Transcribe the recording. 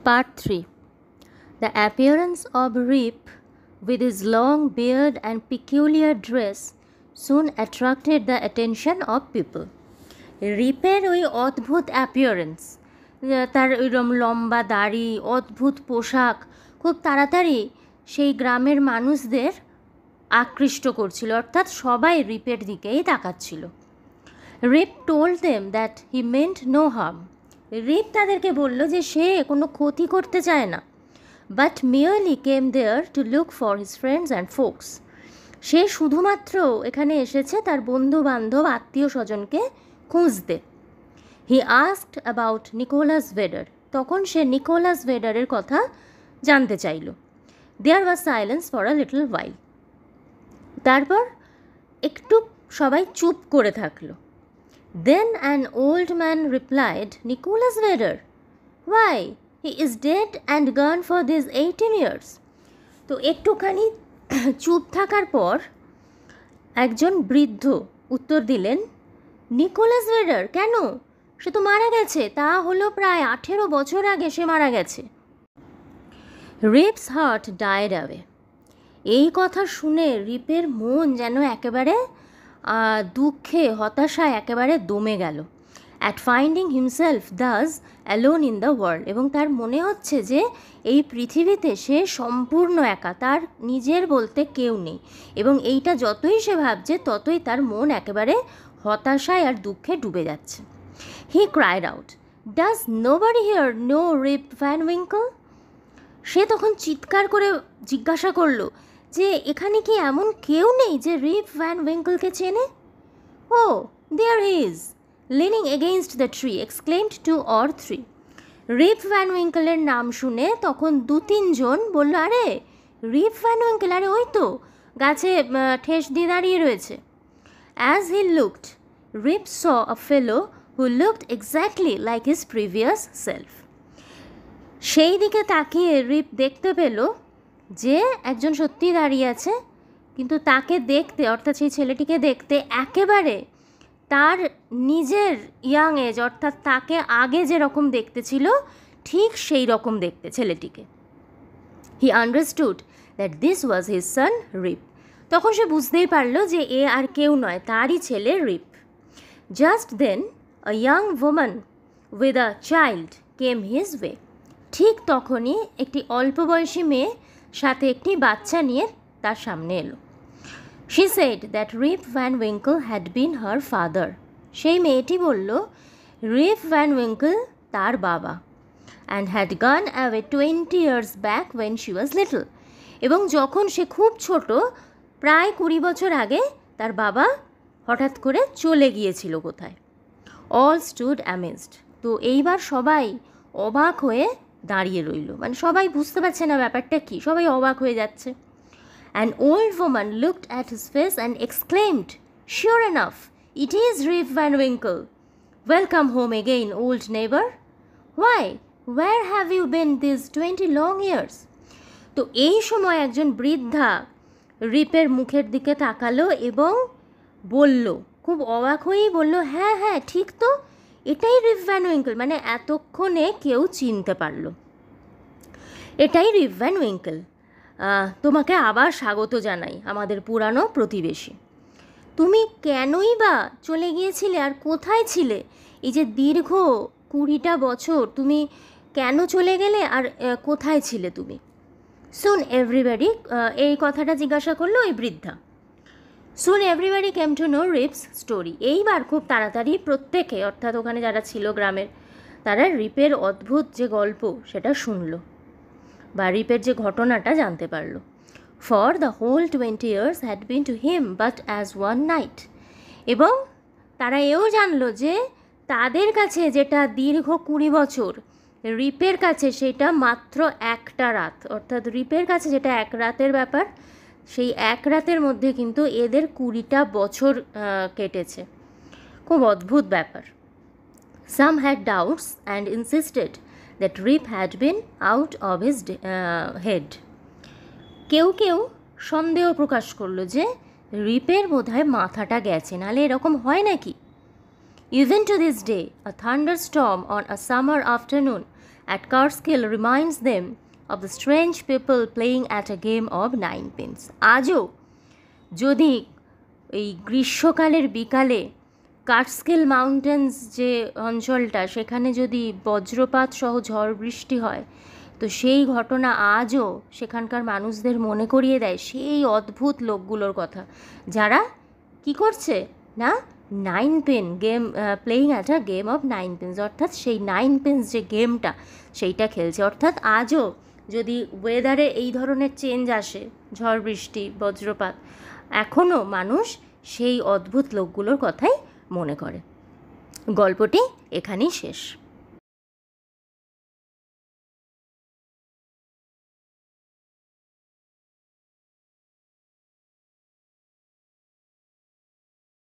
Part 3. The appearance of Rip, with his long beard and peculiar dress, soon attracted the attention of people. রিপের ওই অদ্ভুত appearance, তার ওইরকম লম্বা দাড়ি, অদ্ভুত পোশাক খুব তাড়াতাড়ি সেই গ্রামের মানুষদের আকৃষ্ট করছিল, অর্থাৎ সবাই রিপের দিকেই তাকাচ্ছিল। Rip told them that he meant no harm. Rip তাদেরকে বলল যে সে কোনো ক্ষতি করতে চায় না, but merely came there to look for his friends and folks. সে শুধুমাত্র এখানে এসেছে তার বন্ধু বান্ধব আত্মীয় স্বজনকে খুঁজতে। He asked about Nicholas Vedder. তখন সে নিকোলাস ভেডারের কথা জানতে চাইল। There was silence for a little while. তারপর একটু সবাই চুপ করে থাকলো। Then an old man replied, Nicholas Vedder? Why, he is dead and gone for these 18 years. তো একটুখানি চুপ থাকার পর একজন বৃদ্ধ উত্তর দিলেন, নিকোলাস ভেডার কেন? সে তো মারা গেছে, তা হলো প্রায় 18 বছর আগে সে মারা গেছে। Ribs heart died away. এই কথা শুনে রিপের মন যেন একেবারে দুঃখে হতাশায় একেবারে দমে গেল। At finding himself Das alone in the world. এবং তার মনে হচ্ছে যে এই পৃথিবীতে সে সম্পূর্ণ একা, তার নিজের বলতে কেউ নেই। এবং এইটা যতই সে ভাবছে ততই তার মন একেবারে হতাশায় আর দুঃখে ডুবে যাচ্ছে। He cried out, does nobody here know Rip Van Winkle? সে তখন চিৎকার করে জিজ্ঞাসা করলো যে এখানে কি এমন কেউ নেই যে রিপ ভ্যান উইঙ্কলকে চেনে? Oh, there he is, leaning against the tree, exclaimed 2 or 3। Rip Van উইঙ্কলের নাম শুনে তখন 2-3 জন বলল, আরে রিপ ভ্যান উইঙ্কল, আরে ওই তো গাছে ঠেস দিয়ে দাঁড়িয়ে রয়েছে। As he looked, Rip saw a fellow who looked exactly like his previous self. সেই দিকে তাকিয়ে রিপ দেখতে পেল যে একজন সত্যি দাঁড়িয়ে আছে, কিন্তু তাকে দেখতে, অর্থাৎ সেই ছেলেটিকে দেখতে একেবারে তার নিজের ইয়াং এজ, অর্থাৎ তাকে আগে যেরকম দেখতে ছিল ঠিক সেই রকম দেখতে ছেলেটিকে। He understood that this was his son Rip. তখন সে বুঝতেই পারল যে এ আর কেউ নয়, তারই ছেলে Rip. Just then a young woman with a child came his way. ঠিক তখনই একটি অল্প বয়সী মেয়ে সাথে একটি বাচ্চা নিয়ে তার সামনে এলো। She said that Rip Van Winkle had been her father. সেই মেয়েটি বলল রিপ ভ্যান উইঙ্কল তার বাবা। And had gone away 20 years back when she was little. এবং যখন সে খুব ছোট, প্রায় 20 বছর আগে তার বাবা হঠাৎ করে চলে গিয়েছিল কোথায়। All stood amazed. তো এইবার সবাই অবাক হয়ে দাঁড়িয়ে রইল, মানে সবাই বুঝতে পারছে না ব্যাপারটা কি, সবাই অবাক হয়ে যাচ্ছে। An old woman looked at his face and exclaimed, sure enough it is Rip Van Winkle. Welcome home again old neighbour. Why, where have you been this 20 long years? তো এই সময় একজন বৃদ্ধা রিপের মুখের দিকে তাকালো এবং বলল, খুব অবাক হয়েই বলল, হ্যাঁ হ্যাঁ ঠিক তো, এটাই রিপ ভ্যান উইঙ্কল, মানে এতক্ষণে কেউ চিনতে পারল, এটাই রিপ ভ্যান উইঙ্কল। তোমাকে আবার স্বাগত জানাই, আমাদের পুরানো প্রতিবেশী। তুমি কেনই বা চলে গিয়েছিলে আর কোথায় ছিলে? এই যে দীর্ঘ 20টা বছর তুমি কেন চলে গেলে আর কোথায় ছিলে তুমি? সুন এভরিবডি, এই কথাটা জিজ্ঞাসা করলো ওই বৃদ্ধা। Soon everybody came to know Rip's story. এইবার খুব তাড়াতাড়ি প্রত্যেকে, অর্থাৎ ওখানে যারা ছিল গ্রামের, তারা রিপের অদ্ভুত যে গল্প সেটা শুনলো, বা রিপের যে ঘটনাটা জানতে পারলো। For the whole 20 years had been to him but as one night. এবং তারা এও জানলো যে তাদের কাছে যেটা দীর্ঘ 20 বছর, রিপের কাছে সেটা মাত্র একটা রাত। অর্থাৎ রিপের কাছে যেটা এক রাতের ব্যাপার, সেই এক রাতের মধ্যে কিন্তু এদের 20টা বছর কেটেছে। খুব অদ্ভুত ব্যাপার। Some had doubts and insisted that Rip had been out of his head. কেউ কেউ সন্দেহ প্রকাশ করলো যে রিপের বোধহয় মাথাটা গেছে, নাহলে এরকম হয় নাকি? Even to this day, a thunderstorm on a summer afternoon at Catskill reminds them of the strange people playing at a game of ninepins. আজও যদি এই গ্রীষ্মকালের বিকালে কাটস্কিল মাউন্টেন্স যে অঞ্চলটা, সেখানে যদি বজ্রপাত সহ ঝড় বৃষ্টি হয়, তো সেই ঘটনা আজও সেখানকার মানুষদের মনে করিয়ে দেয় সেই অদ্ভুত লোকগুলোর কথা, যারা কি করছে না, nine pin game playing at a game of nine pins, অর্থাৎ সেই নাইন পেন্স যে গেমটা সেইটা খেলছে। অর্থাৎ আজও যদি ওয়েদারে এই ধরনের চেঞ্জ আসে, ঝড় বৃষ্টি বজ্রপাত, এখনও মানুষ সেই অদ্ভুত লোকগুলোর কথাই মনে করে। গল্পটি এখানেই শেষ।